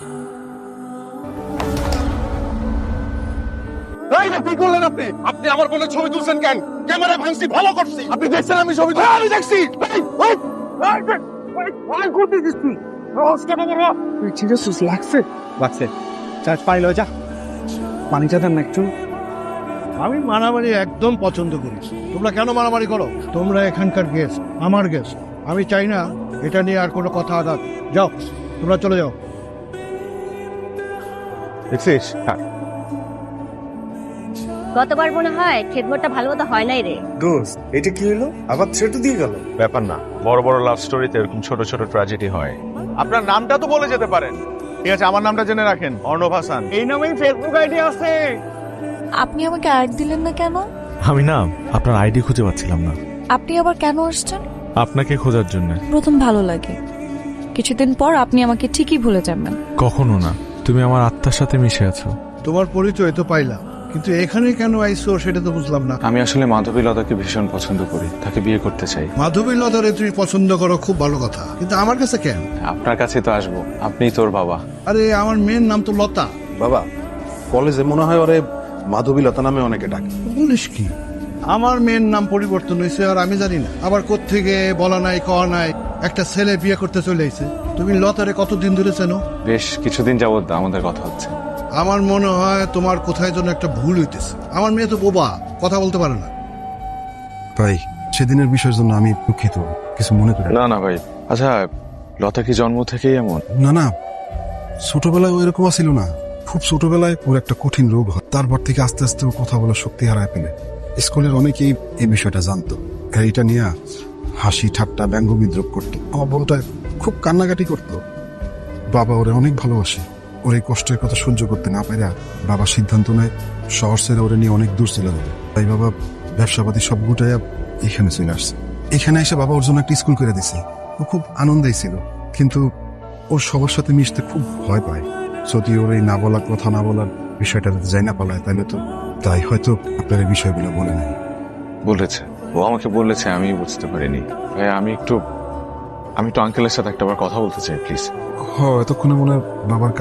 কি করলেন আপনি? আপনি আমার বোনের ছবি তুলছেন কেন? ক্যামেরা ভাঙছি, ভালো করছি। আপনি দেখছেন আমি ছবি তুলছি? আমি দেখছি। লাগছে চার্জ পাইল যা পানিটা দেন না একটু। আমি মারামারি একদম পছন্দ করি। তোমরা কেন মারামারি করো? তোমরা এখানকার গেস্ট, আমার গেস্ট। আমি চাই না এটা নিয়ে আর কোনো কথা আঘাত। যাও, তোমরা চলে যাও। দেখছিস? গতবার মনে হয় খেদমতটা ভালো মতো হয় নাই রে। দোস্ত এটা কি হলো? আবার ছেটু দিয়ে গেল। ব্যাপার না, বড় বড় লাভ স্টোরিতে এরকম ছোট ছোট ট্র্যাজেডি হয়। আপনার নামটা তো বলে যেতে পারেন। ঠিক আছে, আমার নামটা জেনে রাখেন, অর্ণব হাসান। এই নামেই ফেসবুক আইডি আছে। আপনি আমাকে অ্যাড দিলেন না কেন? আমি না আপনার আইডি খুঁজে পাচ্ছিলাম না। আপনি আবার কেন আসছেন? আপনাকে খোঁজার জন্য। প্রথম ভালো লাগে, কিছুদিন পর আপনি আমাকে ঠিকই ভুলে যাবেন। কখনো না, তুমি আমার আত্মার সাথে মিশে আছো। তোমার পরিচয় তো পাইলাম, কিন্তু এখানে কেন আইসো সেটা তো বুঝলাম না। আমি আসলে মাধবীলতাকে ভীষণ পছন্দ করি, তাকে বিয়ে করতে চাই। মাধবী লতারে তুমি পছন্দ করো, খুব ভালো কথা, কিন্তু আমার কাছে কেন? আপনার কাছে তো আসবো, আপনিই তোর বাবা। আরে আমার মেয়ের নাম তো লতা। বাবা, কলেজে মনে হয় ওরে মাধবী লতা নামে অনেকে ডাকে। বলিস কি? আমার মেয়ের নাম পরিবর্তন হয়েছে আর আমি জানি না। আবার কোত্থেকে বলা নাই কওয়া নাই একটা ছেলে বিয়ে করতে চলে আইছে। তুমি লতারে কতদিন ধরে চেনো? বেশ কিছুদিন যাবত আমাদের কথা হচ্ছে। আমার মনে হয় তোমার কোথায় যেন একটা ভুল হইতেছে। আমার মেয়ে তো বোবা, কথা বলতে পারে না। ভাই, সেদিনের বিষয়ের জন্য আমি দুঃখিত, কিছু মনে করেন না না ভাই। আচ্ছা, লতা কি জন্ম থেকেই এমন? না। না, ছোটবেলায় ও এরকম ছিল না। খুব ছোটবেলায় ওর একটা কঠিন রোগ হয়, তারপর থেকে আস্তে আস্তে ও কথা বলার শক্তি হারায় ফেলে। স্কুলের অনেকেই এই বিষয়টা জানতো, এটা নিয়ে হাসি ঠাট্টা ব্যঙ্গ বিদ্রুপ করতো। আমার বোনটা খুব কান্নাকাটি করতো। বাবা ওরে অনেক ভালোবাসে। ওর এই কষ্টের কথা সহ্য করতে না পারে বাবা সিদ্ধান্ত নেয় শহর ছেড়ে ওরে নিয়ে অনেক দূর চলে যাবে। তাই বাবা ব্যবসাপাতি সব গুটাইয়া এখানে চলে আসছে। এখানে এসে বাবা ওর জন্য একটা স্কুল করে দিছে। ও খুব আনন্দেই ছিল, কিন্তু ওর সবার সাথে মিশতে খুব ভয় পায়। যদি ওর এই না বলার কথা না বলার বিষয়টা যদি যাই না পালায়, তাহলে তো তাই হয়তো আপনার এই বিষয়গুলো বলে নাই। বলেছে, ও আমাকে বলেছে, আমি বুঝতে পারিনি। ভাই আমি একটু আঙ্কেলের সাথে একটা বার কথা বলতে চাই প্লিজ। এতক্ষণে মনে হয় বাবার